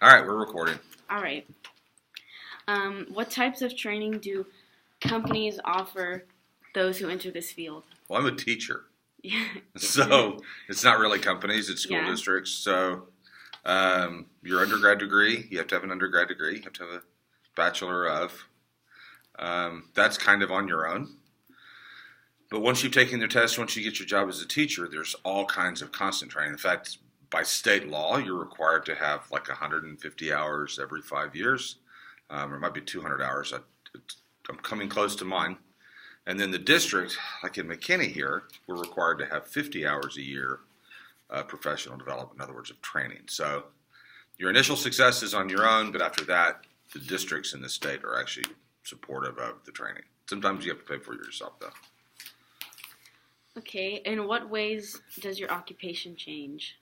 All right, we're recording. All right. What types of training do companies offer those who enter this field? Well, I'm a teacher, Yeah. so it's not really companies, it's school districts. So your undergrad degree, you have to have an undergrad degree, you have to have a bachelor of. That's kind of on your own. But once you've taken the test, once you get your job as a teacher, there's all kinds of constant training. In fact, by state law, you're required to have like 150 hours every 5 years. Or it might be 200 hours. I'm coming close to mine. And then the district, like in McKinney here, we're required to have 50 hours a year professional development, in other words, of training. So your initial success is on your own, but after that, the districts in the state are actually supportive of the training. Sometimes you have to pay for it yourself, though. Okay. In what ways does your occupation change?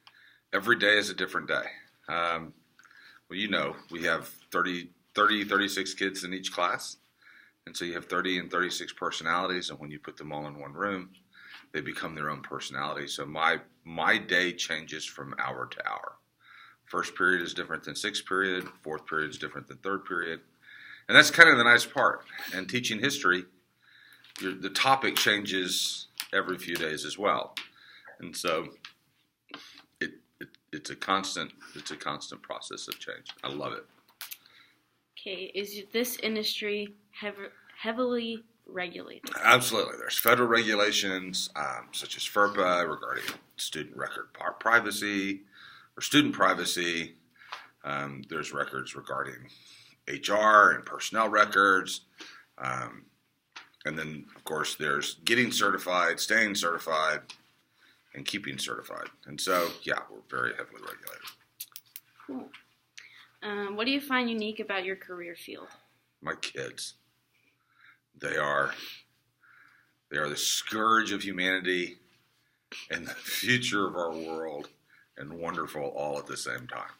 Every day is a different day. Well, you know, we have 36 kids in each class. And so you have 30 and 36 personalities. And when you put them all in one room, they become their own personality. So my day changes from hour to hour. First period is different than sixth period. Fourth period is different than third period. And that's kind of the nice part. And teaching history, the topic changes every few days as well. And so it's a constant process of change. I love it. Okay. Is this industry heavily regulated? Absolutely. There's federal regulations such as FERPA regarding student record privacy or student privacy. There's records regarding HR and personnel records. And then, of course, there's getting certified, staying certified, and keeping certified. And so, yeah, we're very heavily regulated. Cool. What do you find unique about your career field? My kids. They are the scourge of humanity and the future of our world, and wonderful all at the same time.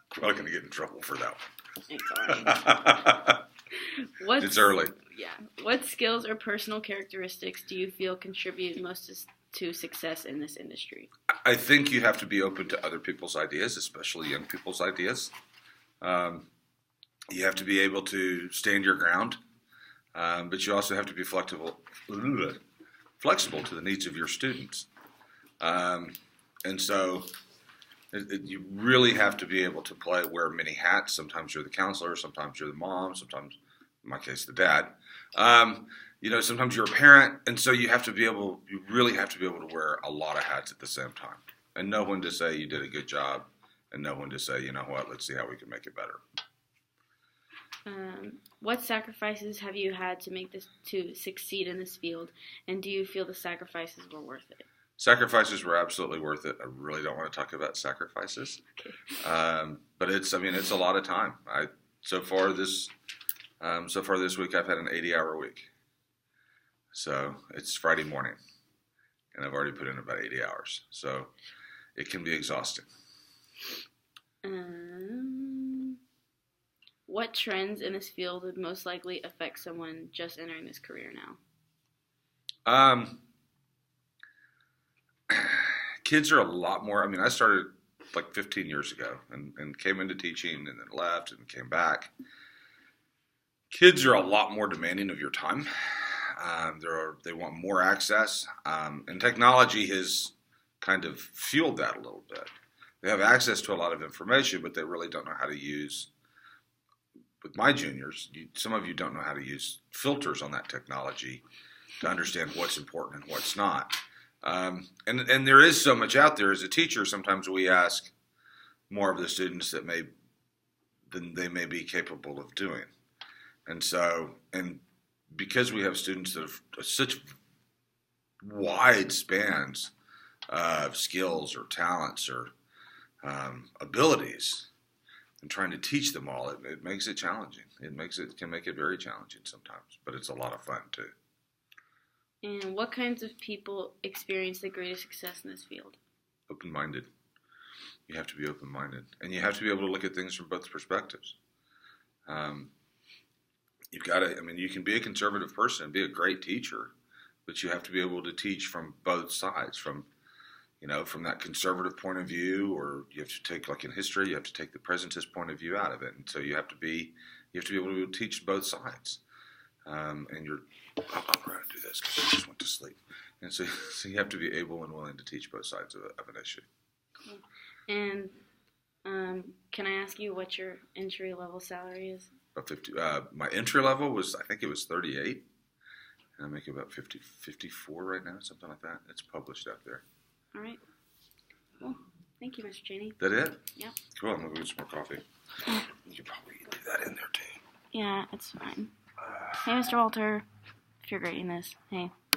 Probably going to get in trouble for that one. It's early. Yeah. What skills or personal characteristics do you feel contribute most to success in this industry? I think you have to be open to other people's ideas, especially young people's ideas. You have to be able to stand your ground, but you also have to be flexible to the needs of your students. And so you really have to be able to wear many hats. Sometimes you're the counselor, sometimes you're the mom, sometimes, in my case, the dad. Sometimes you're a parent, and so you really have to be able to wear a lot of hats at the same time, and know when to say you did a good job, and know when to say, you know what, let's see how we can make it better. What sacrifices have you had to succeed in this field, and do you feel the sacrifices were worth it? Sacrifices were absolutely worth it. I really don't want to talk about sacrifices, okay. But it's a lot of time. So far this week I've had an 80-hour week. So it's Friday morning, and I've already put in about 80 hours. So it can be exhausting. What trends in this field would most likely affect someone just entering this career now? Kids are a lot more. I mean, I started like 15 years ago and came into teaching and then left and came back. Kids are a lot more demanding of your time. They want more access, and technology has kind of fueled that a little bit. They have access to a lot of information, but they really don't know how to use. With my juniors, some of you don't know how to use filters on that technology to understand what's important and what's not. And there is so much out there. As a teacher, sometimes we ask more of the students than they may be capable of doing. And because we have students that have such wide spans of skills or talents or abilities, and trying to teach them all, it makes it challenging. It can make it very challenging sometimes, but it's a lot of fun too. And what kinds of people experience the greatest success in this field? Open-minded. You have to be open-minded, and you have to be able to look at things from both perspectives. You can be a conservative person and be a great teacher, but you have to be able to teach from both sides, from from that conservative point of view, or you have to take, like in history, you have to take the presentist point of view out of it. And so you have to be able to teach both sides. And I'm going to do this because I just went to sleep. And so you have to be able and willing to teach both sides of an issue. Cool. And can I ask you what your entry level salary is? About 50. My entry level was, I think it was 38. And I make about 54 right now, something like that. It's published out there. All right. Cool. Thank you, Mr. Cheney. That it? Yep. Cool. I'm going to get some more coffee. You can probably do that in there, too. Yeah, it's fine. Hey, Mr. Walter, if you're grading this, hey.